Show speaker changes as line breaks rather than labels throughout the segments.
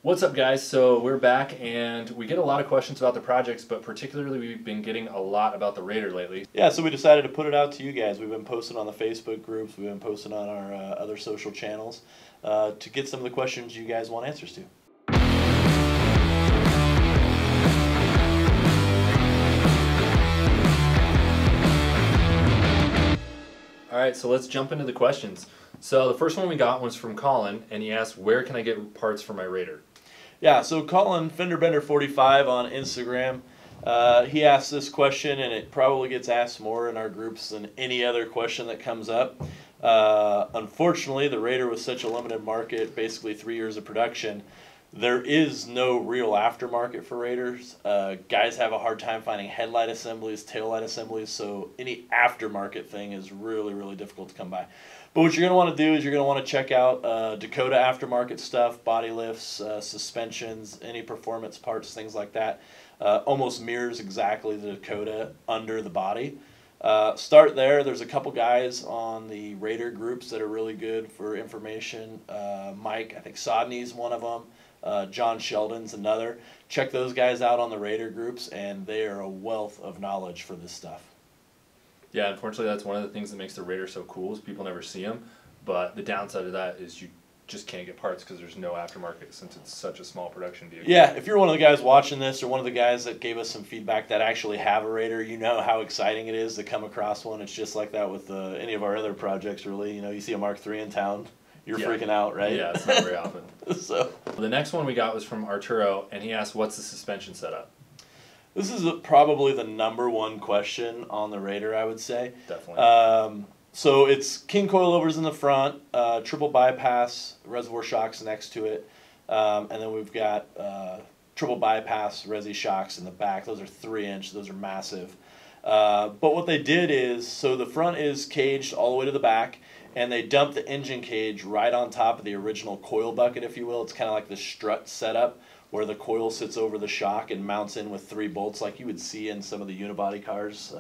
What's up, guys? So we're back and we get a lot of questions about the projects, but particularly we've been getting a lot about the Raider lately.
Yeah, so we decided to put it out to you guys. We've been posting on the Facebook groups, we've been posting on our other social channels to get some of the questions you guys want answers to.
All right, so let's jump into the questions. So the first one we got was from Colin, and he asked, where can I get parts for my Raider?
Yeah, so Colin Fenderbender45 on Instagram, he asked this question, and it probably gets asked more in our groups than any other question that comes up. Unfortunately, the Raider was such a limited market, basically 3 years of production. There is no real aftermarket for Raiders. Guys have a hard time finding headlight assemblies, taillight assemblies, so any aftermarket thing is really, really difficult to come by. But what you're going to want to do is you're going to want to check out Dakota aftermarket stuff, body lifts, suspensions, any performance parts, things like that. Almost mirrors exactly the Dakota under the body. Start there. There's a couple guys on the Raider groups that are really good for information. Mike, I think Sodney's one of them. John Sheldon's another. Check those guys out on the Raider groups, and they are a wealth of knowledge for this stuff.
Yeah, unfortunately, that's one of the things that makes the Raider so cool is people never see them. But the downside of that is you just can't get parts because there's no aftermarket since it's such a small production vehicle.
Yeah, if you're one of the guys watching this or one of the guys that gave us some feedback that actually have a Raider, you know how exciting it is to come across one. It's just like that with any of our other projects, really. You know, you see a Mark III in town, you're freaking out, right?
Yeah, it's not very often.
So
the next one we got was from Arturo, and he asked, what's the suspension setup?
this is probably the #1 question on the Raider, I would say.
Definitely.
So it's king coilovers in the front, triple bypass, reservoir shocks next to it, and then we've got triple bypass resi shocks in the back. Those are 3-inch, those are massive. But what they did is, so the front is caged all the way to the back, and they dumped the engine cage right on top of the original coil bucket, if you will. It's kind of like the strut setup, where the coil sits over the shock and mounts in with 3 bolts like you would see in some of the unibody cars,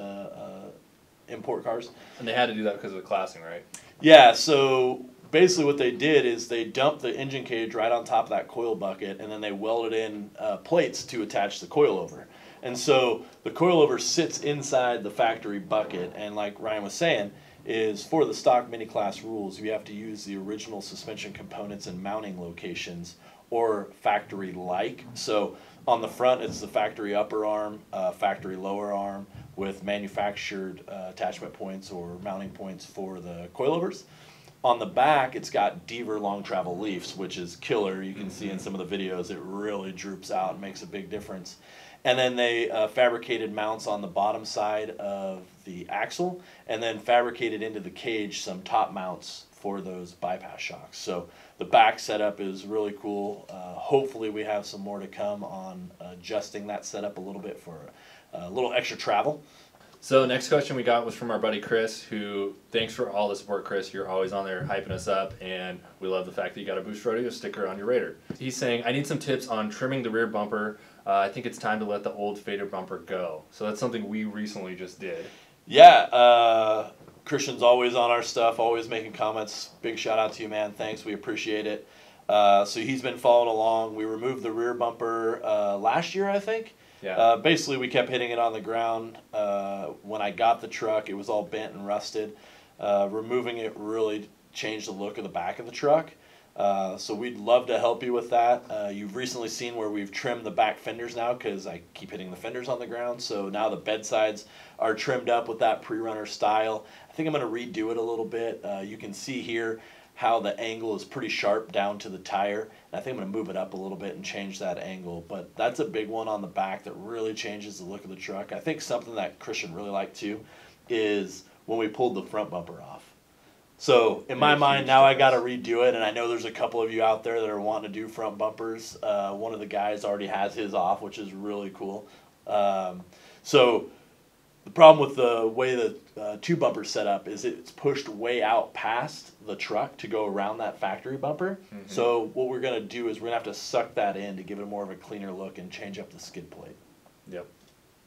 import cars.
And they had to do that because of the classing, right?
Yeah, so basically what they did is they dumped the engine cage right on top of that coil bucket, and then they welded in plates to attach the coilover. And so the coilover sits inside the factory bucket, and like Ryan was saying, is for the stock mini class rules, you have to use the original suspension components and mounting locations or factory like. So on the front it's the factory upper arm, factory lower arm with manufactured attachment points or mounting points for the coilovers. On the back it's got Deaver long travel leafs, which is killer. You can see in some of the videos it really droops out and makes a big difference. And then they fabricated mounts on the bottom side of the axle, and then fabricated into the cage some top mounts for those bypass shocks. So the back setup is really cool. Hopefully we have some more to come on adjusting that setup a little bit for a little extra travel.
So next question we got was from our buddy Chris, who, thanks for all the support, Chris. You're always on there hyping us up, and we love the fact that you got a Boost Rodeo sticker on your Raider. He's saying, I need some tips on trimming the rear bumper. I think it's time to let the old fader bumper go. So that's something we recently just did.
Yeah, Christian's always on our stuff, always making comments. Big shout out to you, man. Thanks, we appreciate it. So he's been following along. We removed the rear bumper last year, I think.
Yeah.
Basically, we kept hitting it on the ground. When I got the truck, it was all bent and rusted. Removing it really changed the look of the back of the truck. So we'd love to help you with that. You've recently seen where we've trimmed the back fenders now because I keep hitting the fenders on the ground. So now the bed sides are trimmed up with that pre-runner style. I think I'm going to redo it a little bit. You can see here how the angle is pretty sharp down to the tire. And I think I'm going to move it up a little bit and change that angle. But that's a big one on the back that really changes the look of the truck. I think something that Christian really liked too is when we pulled the front bumper off. So in my mind, now I got to redo it, and I know there's a couple of you out there that are wanting to do front bumpers. One of the guys already has his off, which is really cool. So the problem with the way the 2 bumpers set up is it's pushed way out past the truck to go around that factory bumper. Mm-hmm. So what we're going to do is we're going to have to suck that in to give it more of a cleaner look and change up the skid plate.
Yep.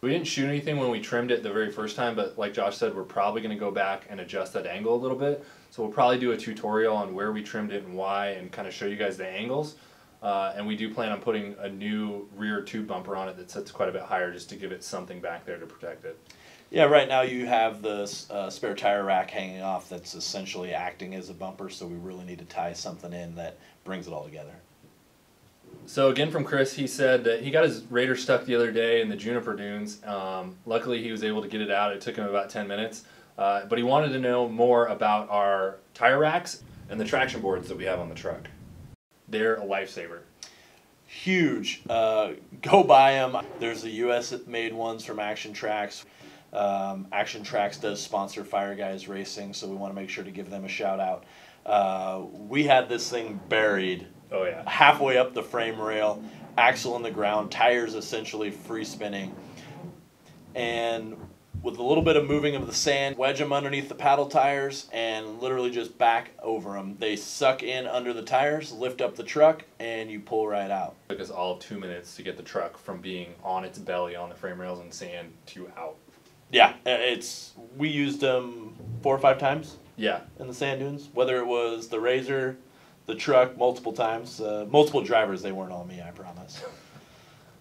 We didn't shoot anything when we trimmed it the very first time, but like Josh said, we're probably going to go back and adjust that angle a little bit. So we'll probably do a tutorial on where we trimmed it and why, and kind of show you guys the angles. And we do plan on putting a new rear tube bumper on it that sits quite a bit higher just to give it something back there to protect it.
Yeah, right now you have the spare tire rack hanging off that's essentially acting as a bumper, so we really need to tie something in that brings it all together.
So again from Chris, he said that he got his Raider stuck the other day in the juniper dunes. Luckily he was able to get it out. It took him about 10 minutes. But he wanted to know more about our tire racks and the traction boards that we have on the truck. They're a lifesaver.
Huge. Go buy them. There's the US made ones from Action Tracks. Action Tracks does sponsor Fire Guys Racing, so we want to make sure to give them a shout out. We had this thing buried halfway up the frame rail, axle in the ground, tires essentially free spinning. And with a little bit of moving of the sand, wedge them underneath the paddle tires and literally just back over them. They suck in under the tires, lift up the truck, and you pull right out.
It took us all of 2 minutes to get the truck from being on its belly on the frame rails and sand to out.
Yeah, we used them 4 or 5 times.
Yeah.
In the sand dunes, whether it was the Razor, the truck, multiple times, multiple drivers. They weren't all me, I promise.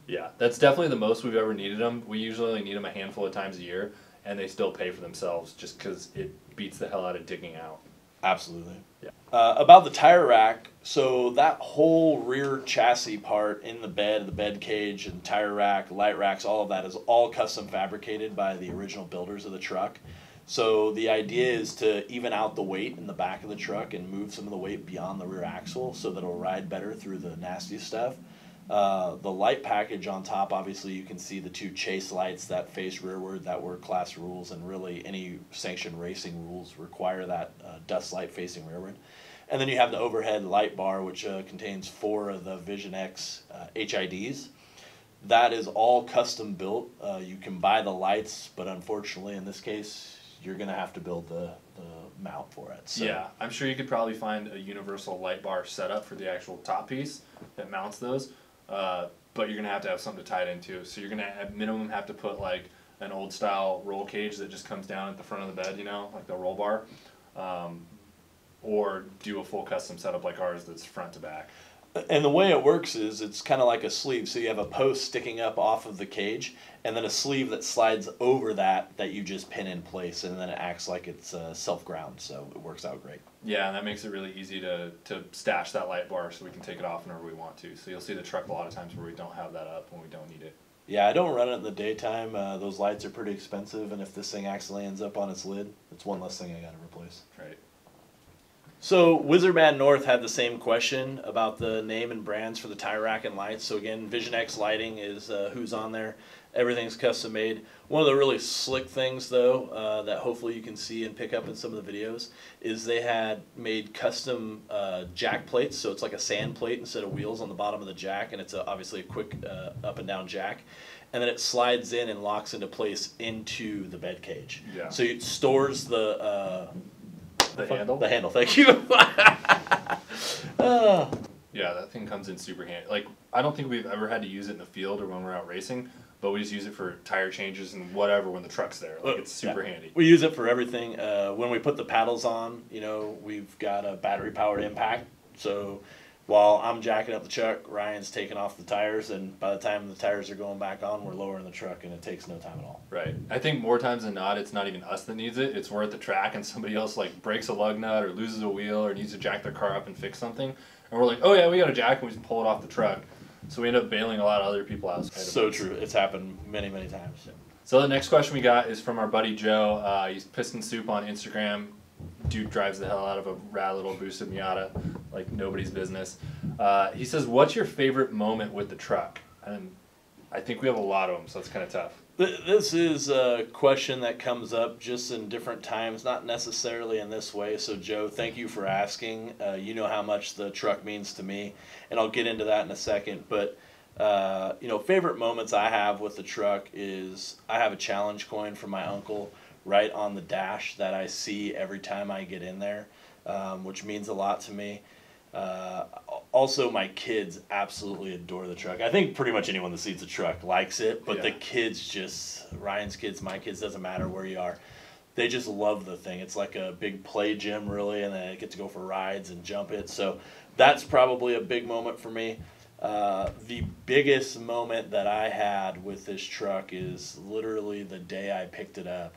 Yeah, that's definitely the most we've ever needed them. We usually only need them a handful of times a year, and they still pay for themselves just because it beats the hell out of digging out.
Absolutely.
Yeah.
About the tire rack, so that whole rear chassis part in the bed cage and tire rack, light racks, all of that is all custom fabricated by the original builders of the truck. So the idea is to even out the weight in the back of the truck and move some of the weight beyond the rear axle so that it'll ride better through the nasty stuff. The light package on top, obviously you can see the 2 chase lights that face rearward that were class rules, and really any sanctioned racing rules require that dust light facing rearward. And then you have the overhead light bar, which contains 4 of the Vision X HIDs. That is all custom built. You can buy the lights, but unfortunately in this case you're going to have to build the mount for it. So.
Yeah, I'm sure you could probably find a universal light bar setup for the actual top piece that mounts those, but you're going to have something to tie it into. So you're going to at minimum have to put like an old style roll cage that just comes down at the front of the bed, you know, like the roll bar, or do a full custom setup like ours that's front to back.
And the way it works is it's kind of like a sleeve. So you have a post sticking up off of the cage, and then a sleeve that slides over that you just pin in place, and then it acts like it's self-ground. So it works out great.
Yeah, and that makes it really easy to stash that light bar so we can take it off whenever we want to. So you'll see the truck a lot of times where we don't have that up when we don't need it.
Yeah, I don't run it in the daytime. Those lights are pretty expensive, and if this thing accidentally ends up on its lid, it's one less thing I got to replace.
Right.
So Wizardman North had the same question about the name and brands for the tire rack and lights. So again, Vision X Lighting is who's on there. Everything's custom made. One of the really slick things though, that hopefully you can see and pick up in some of the videos, is they had made custom jack plates. So it's like a sand plate instead of wheels on the bottom of the jack, and it's obviously a quick up and down jack. And then it slides in and locks into place into the bed cage.
Yeah.
So it stores the
handle?
The handle, thank you.
Yeah, that thing comes in super handy. Like, I don't think we've ever had to use it in the field or when we're out racing, but we just use it for tire changes and whatever when the truck's there. Like, it's super handy.
We use it for everything. When we put the paddles on, you know, we've got a battery-powered impact. So while I'm jacking up the truck, Ryan's taking off the tires, and by the time the tires are going back on, we're lowering the truck, and it takes no time at all.
Right. I think more times than not, it's not even us that needs it. It's we're at the track and somebody else like breaks a lug nut or loses a wheel or needs to jack their car up and fix something. And we're like, oh yeah, we got a jack, and we just pull it off the truck. So we end up bailing a lot of other people out.
So true. It's happened many, many times.
So the next question we got is from our buddy Joe. He's Piston Soup on Instagram. Dude drives the hell out of a rad little boosted Miata like nobody's business. He says, what's your favorite moment with the truck? And I think we have a lot of them, so it's kind of tough.
This is a question that comes up just in different times, not necessarily in this way. So Joe, thank you for asking. You know how much the truck means to me, and I'll get into that in a second. But you know, favorite moments I have with the truck is I have a challenge coin from my uncle right on the dash that I see every time I get in there, which means a lot to me. Also, my kids absolutely adore the truck. I think pretty much anyone that sees the truck likes it, but the kids just, Ryan's kids, my kids, doesn't matter where you are. They just love the thing. It's like a big play gym, really, and they get to go for rides and jump it. So that's probably a big moment for me. The biggest moment that I had with this truck is literally the day I picked it up.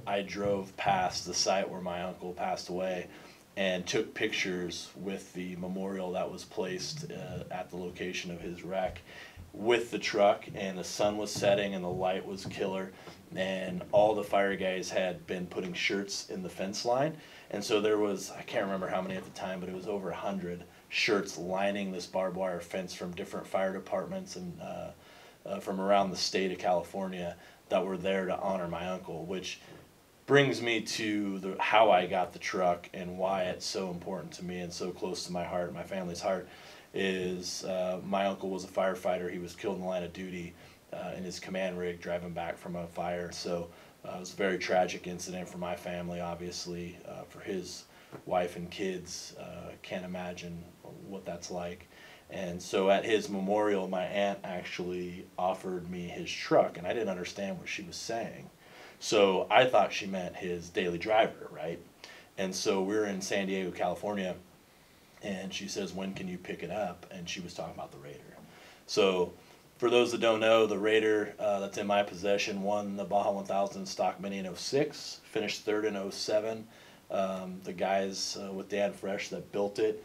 I drove past the site where my uncle passed away and took pictures with the memorial that was placed at the location of his wreck with the truck, and the sun was setting and the light was killer, and all the fire guys had been putting shirts in the fence line, and so there was, I can't remember how many at the time, but it was over 100 shirts lining this barbed wire fence from different fire departments and from around the state of California that were there to honor my uncle, which brings me to how I got the truck and why it's so important to me and so close to my heart, my family's heart, is my uncle was a firefighter. He was killed in the line of duty in his command rig driving back from a fire. So it was a very tragic incident for my family, obviously, for his wife and kids. Can't imagine what that's like. And so at his memorial, my aunt actually offered me his truck, and I didn't understand what she was saying. So I thought she meant his daily driver, right? And so we're in San Diego, California, and she says, when can you pick it up? And she was talking about the Raider. So for those that don't know, the Raider that's in my possession won the Baja 1000 Stock Mini in 06, finished third in 07. The guys with Dan Fresh that built it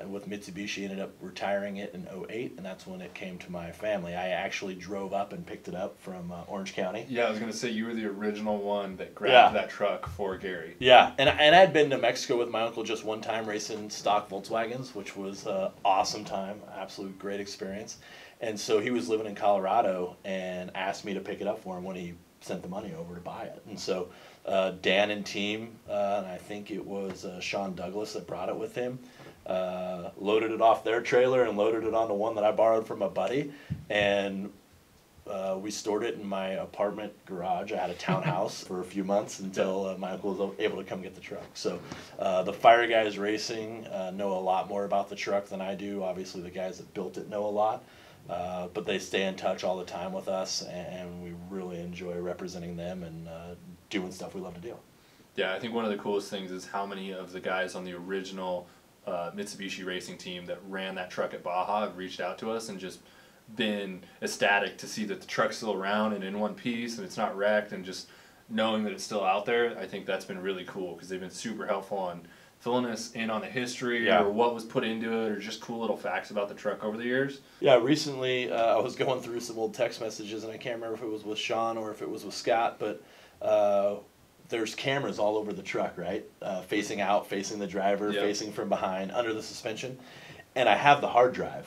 with Mitsubishi ended up retiring it in 08, and that's when it came to my family. I actually drove up and picked it up from Orange County.
Yeah, I was going to say you were the original one that grabbed that truck for Gary.
Yeah, and I'd been to Mexico with my uncle just one time racing stock Volkswagens, which was an awesome time, absolute great experience. And so he was living in Colorado and asked me to pick it up for him when he sent the money over to buy it. And so Dan and team, and I think it was Sean Douglas that brought it with him, loaded it off their trailer and loaded it onto one that I borrowed from a buddy, and we stored it in my apartment garage. I had a townhouse for a few months until my uncle was able to come get the truck. So the Fire Guys Racing know a lot more about the truck than I do. Obviously the guys that built it know a lot, but they stay in touch all the time with us, and we really enjoy representing them and doing stuff we love to do.
Yeah, I think one of the coolest things is how many of the guys on the original Mitsubishi racing team that ran that truck at Baja have reached out to us and just been ecstatic to see that the truck's still around and in one piece and it's not wrecked, and just knowing that it's still out there. I think that's been really cool because they've been super helpful on filling us in on the history or what was put into it, or just cool little facts about the truck over the years.
Yeah, recently I was going through some old text messages, and I can't remember if it was with Sean or if it was with Scott, but there's cameras all over the truck, right? Facing out, facing the driver, facing from behind, under the suspension. And I have the hard drive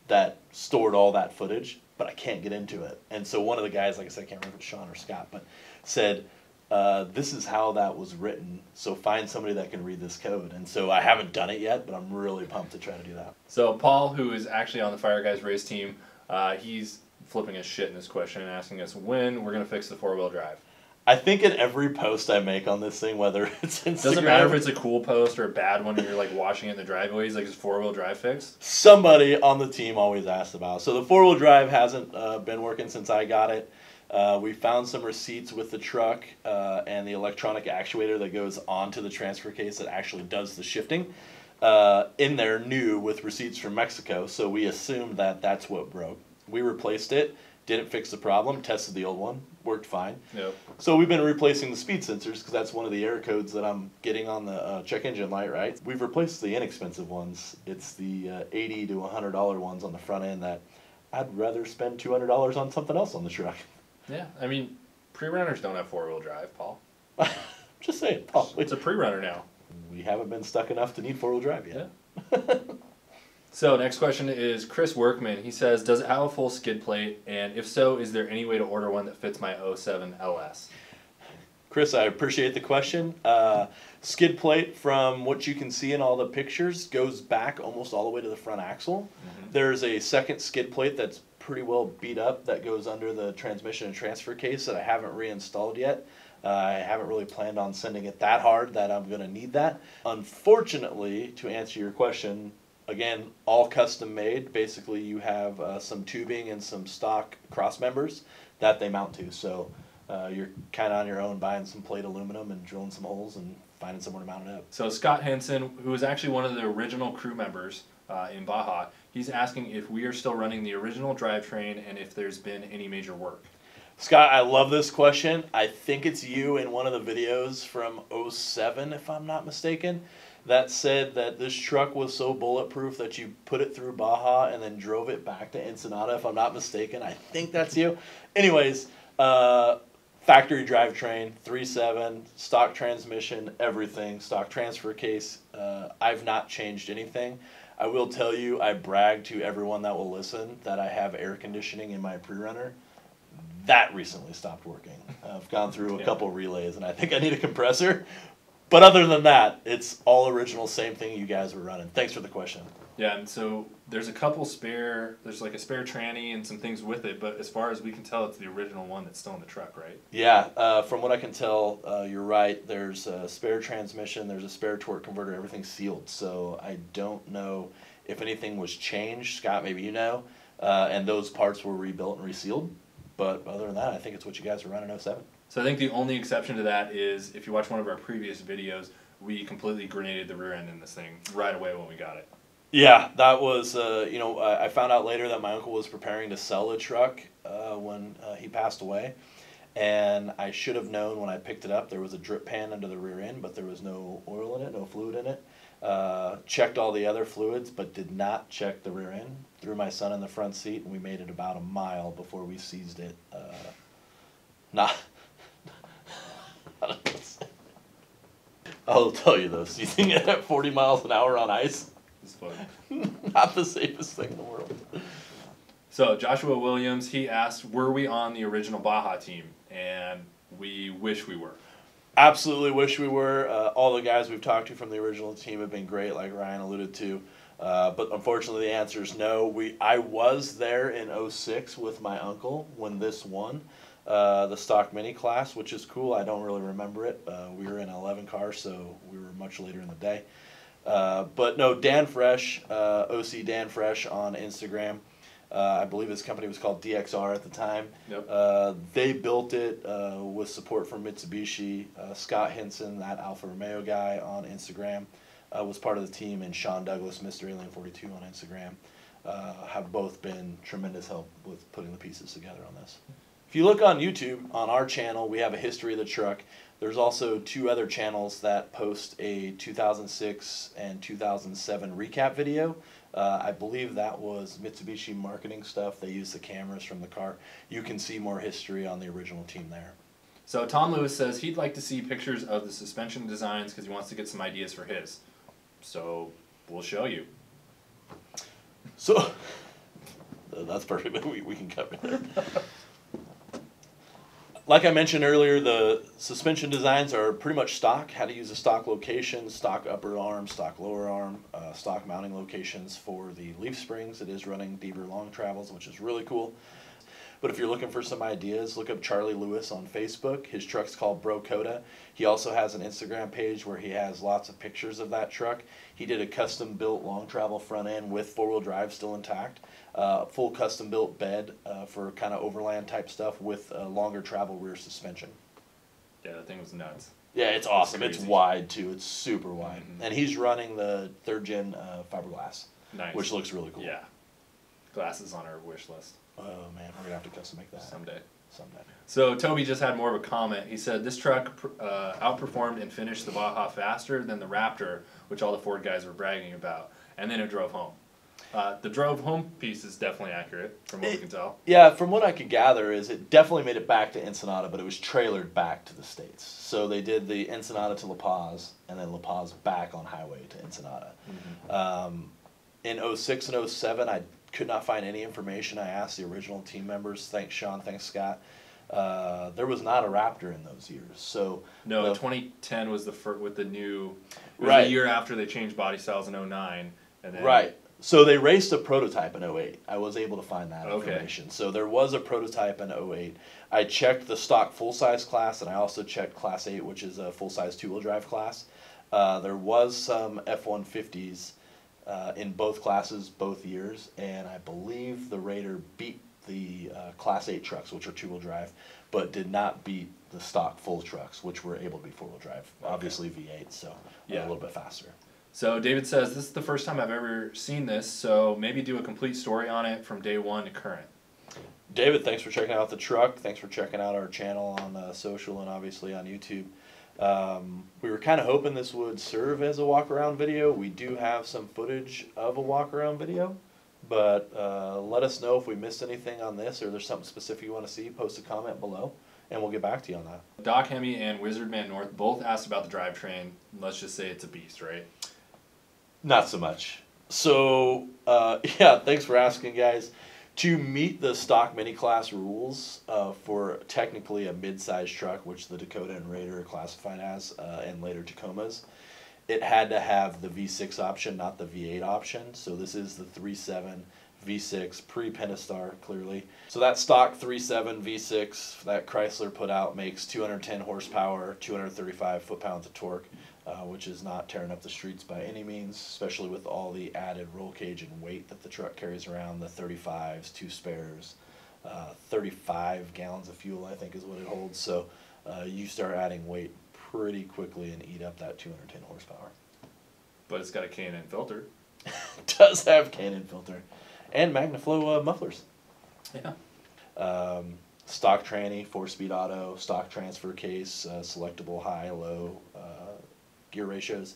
that stored all that footage, but I can't get into it. And so one of the guys, like I said, I can't remember if it's Sean or Scott, but said, this is how that was written, so find somebody that can read this code. And so I haven't done it yet, but I'm really pumped to try to do that.
So Paul, who is actually on the Fire Guys race team, he's flipping his shit in this question and asking us when we're going to fix the four-wheel drive.
I think in every post I make on this thing, whether it's Instagram...
Doesn't matter if it's a cool post or a bad one and you're like washing it in the driveway, he's like, is four-wheel drive fixed?
Somebody on the team always asks about it. So the four-wheel drive hasn't been working since I got it. We found some receipts with the truck and the electronic actuator that goes onto the transfer case that actually does the shifting in there new with receipts from Mexico. So we assumed that that's what broke. We replaced it. Didn't fix the problem, tested the old one, worked fine.
Yep.
So we've been replacing the speed sensors because that's one of the error codes that I'm getting on the check engine light, right? We've replaced the inexpensive ones. It's the $80 to $100 ones on the front end that I'd rather spend $200 on something else on the truck.
Yeah, I mean, pre-runners don't have four-wheel drive, Paul.
Just saying, Paul.
It's a pre-runner now.
We haven't been stuck enough to need four-wheel drive yet.
Yeah. So next question is Chris Workman. He says, does it have a full skid plate? And if so, is there any way to order one that fits my 07 LS?
Chris, I appreciate the question. Skid plate, from what you can see in all the pictures, goes back almost all the way to the front axle. Mm-hmm. There's a second skid plate that's pretty well beat up that goes under the transmission and transfer case that I haven't reinstalled yet. I haven't really planned on sending it that hard that I'm going to need that. Unfortunately, to answer your question, again, all custom made. Basically, you have some tubing and some stock cross members that they mount to. So you're kind of on your own buying some plate aluminum and drilling some holes and finding somewhere to mount it up.
So Scott Henson, who was actually one of the original crew members in Baja, He's asking if we are still running the original drivetrain and if there's been any major work.
Scott, I love this question. I think it's you in one of the videos from '07, if I'm not mistaken, that said that this truck was so bulletproof that you put it through Baja and then drove it back to Ensenada, if I'm not mistaken. I think that's you. Anyways, factory drivetrain, 3.7, stock transmission, everything, stock transfer case. I've not changed anything. I will tell you, I brag to everyone that will listen that I have air conditioning in my pre-runner. That recently stopped working. I've gone through a couple relays, and I think I need a compressor. But other than that, it's all original, same thing you guys were running. Thanks for the question.
Yeah, and so there's a couple there's like a spare tranny and some things with it, but as far as we can tell, it's the original one that's still in the truck, right?
Yeah, from what I can tell, you're right. There's a spare transmission, there's a spare torque converter, everything's sealed. So I don't know if anything was changed. Scott, maybe you know. And those parts were rebuilt and resealed. But other than that, I think it's what you guys were running in '07.
So I think the only exception to that is if you watch one of our previous videos, we completely grenaded the rear end in this thing right away when we got it.
Yeah, that was, I found out later that my uncle was preparing to sell the truck when he passed away. And I should have known when I picked it up there was a drip pan under the rear end, but there was no oil in it, no fluid in it. Checked all the other fluids, but did not check the rear end. Threw my son in the front seat, and we made it about a mile before we seized it. I'll tell you though, seizing it at 40 miles an hour on ice,
It's fun.
not the safest thing in the world.
So Joshua Williams, he asked, were we on the original Baja team? And we wish we were.
Absolutely wish we were. All the guys we've talked to from the original team have been great, like Ryan alluded to. But unfortunately, the answer is no. I was there in '06 with my uncle when this won the stock mini class, which is cool. I don't really remember it. We were in an 11 car, so we were much later in the day. But no, Dan Fresh, OC Dan Fresh on Instagram. I believe his company was called DXR at the time.
Yep.
They built it with support from Mitsubishi. Scott Hinson, that Alfa Romeo guy on Instagram, was part of the team, and Sean Douglas, Mr. Alien 42 on Instagram, have both been tremendous help with putting the pieces together on this. If you look on YouTube, on our channel, we have a history of the truck. There's also 2 other channels that post a 2006 and 2007 recap video. I believe that was Mitsubishi marketing stuff. They used the cameras from the car. You can see more history on the original team there.
So Tom Lewis says he'd like to see pictures of the suspension designs because he wants to get some ideas for his. So we'll show you.
So that's perfect. We can cover there. Like I mentioned earlier, the suspension designs are pretty much stock. How to use a stock location, stock upper arm, stock lower arm, stock mounting locations for the leaf springs. It is running Deaver long travels, which is really cool. But if you're looking for some ideas, look up Charlie Lewis on Facebook. His truck's called Brocoda. He also has an Instagram page where he has lots of pictures of that truck. He did a custom-built long travel front end with four-wheel drive still intact. Full custom-built bed for kind of overland type stuff with a longer travel rear suspension.
Yeah, that thing was nuts.
Yeah, it's awesome. It's
crazy.
wide, too. It's super wide.
Mm-hmm.
And he's running the 3rd-gen fiberglass,
Nice.
which looks really cool.
Yeah. Glasses on our wish list.
Oh, man, we're going to have to custom make that.
Someday.
Someday.
So Toby just had more of a comment. He said this truck outperformed and finished the Baja faster than the Raptor, which all the Ford guys were bragging about, and then it drove home. The drove home piece is definitely accurate from what we can tell.
Yeah, from what I could gather is it definitely made it back to Ensenada, but it was trailered back to the States. So they did the Ensenada to La Paz, and then La Paz back on highway to Ensenada. Mm-hmm. In 06 and 07, I could not find any information. I asked the original team members. Thanks, Sean. Thanks, Scott. There was not a Raptor in those years. So
no, 2010 was the first with the new. It was
right.
the year after they changed body styles in 09, and then
right. So they raced a prototype in 08. I was able to find that
Okay.
information. So there was a prototype in 08. I checked the stock full-size class, and I also checked Class 8, which is a full-size two-wheel drive class. There was some F-150s in both classes, both years, and I believe the Raider beat the Class 8 trucks, which are two-wheel drive, but did not beat the stock full trucks, which were able to be four-wheel drive.
Okay.
Obviously V8, so a
Yeah.
little bit faster.
So David says, this is the first time I've ever seen this, so maybe do a complete story on it from day one to current.
David, thanks for checking out the truck. Thanks for checking out our channel on social and obviously on YouTube. We were kind of hoping this would serve as a walk-around video. We do have some footage of a walk-around video, but let us know if we missed anything on this or there's something specific you want to see. Post a comment below, and we'll get back to you on that.
Doc Hemi and Wizardman North both asked about the drivetrain. Let's just say it's a beast, right?
Not so much. So, yeah, thanks for asking, guys. To meet the stock mini class rules for technically a mid-size truck, which the Dakota and Raider are classified as, and later Tacomas, it had to have the V6 option, not the V8 option. So this is the 3.7 V6 pre-Pentastar, clearly. So that stock 3.7 V6 that Chrysler put out makes 210 horsepower, 235 foot-pounds of torque, which is not tearing up the streets by any means, especially with all the added roll cage and weight that the truck carries around, the 35s, 2 spares, 35 gallons of fuel, I think is what it holds. So you start adding weight pretty quickly and eat up that 210 horsepower.
But it's got a K&N filter.
It does have K&N filter and MagnaFlow mufflers.
Yeah.
Stock tranny, 4-speed auto, stock transfer case, selectable high, low gear ratios.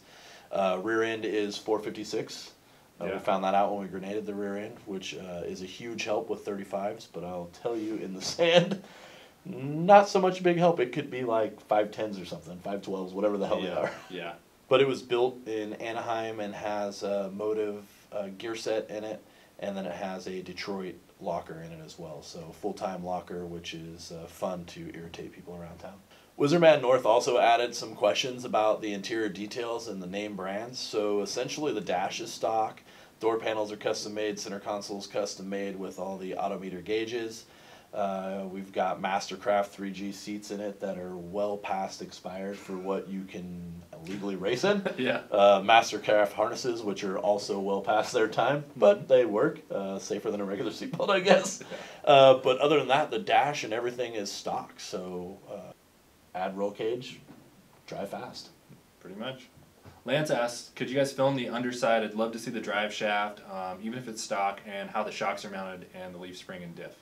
Rear end is 456.
Yeah.
We found that out when we grenaded the rear end, which is a huge help with 35s, but I'll tell you in the sand, not so much big help. It could be like 510s or something, 512s, whatever the hell they are.
Yeah.
But it was built in Anaheim and has a Motive gear set in it, and then it has a Detroit locker in it as well. So full-time locker, which is fun to irritate people around town. Wizardman North also added some questions about the interior details and the name brands. So essentially the dash is stock, door panels are custom made, center console's custom made with all the autometer gauges. We've got Mastercraft 3G seats in it that are well past expired for what you can legally race in.
Yeah.
Mastercraft harnesses, which are also well past their time, but they work. Safer than a regular seatbelt, I guess. But other than that, the dash and everything is stock. So add roll cage, drive fast.
Pretty much. Lance asks, could you guys film the underside? I'd love to see the drive shaft, even if it's stock, and how the shocks are mounted and the leaf spring and diff.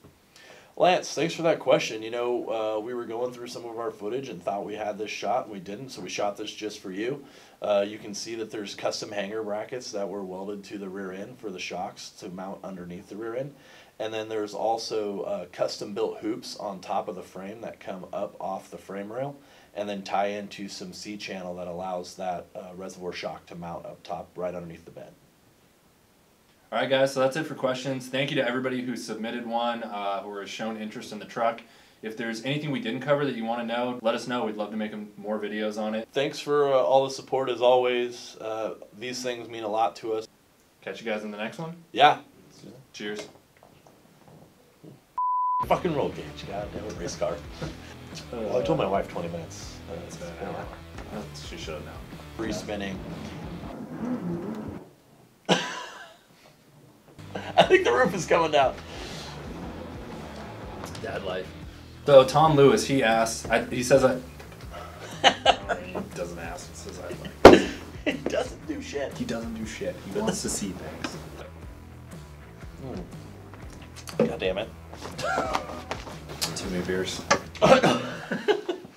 Lance, thanks for that question. You know, we were going through some of our footage and thought we had this shot, and we didn't, so we shot this just for you. You can see that there's custom hanger brackets that were welded to the rear end for the shocks to mount underneath the rear end. And then there's also custom-built hoops on top of the frame that come up off the frame rail and then tie into some C-channel that allows that reservoir shock to mount up top right underneath the bed.
All right, guys, so that's it for questions. Thank you to everybody who submitted one or has shown interest in the truck. If there's anything we didn't cover that you want to know, let us know. We'd love to make more videos on it.
Thanks for all the support as always. These things mean a lot to us.
Catch you guys in the next one.
Yeah.
Cheers.
Fucking roll cage. God damn it, race car. Well, I told my wife 20 minutes.
That's been an hour. She should have known.
Free spinning. I think the roof is coming down.
Dad life. So Tom Lewis, he asks, he says he doesn't ask, he says I like.
He doesn't do shit.
He doesn't do shit. He wants to see things.
God damn it.
Too many beers.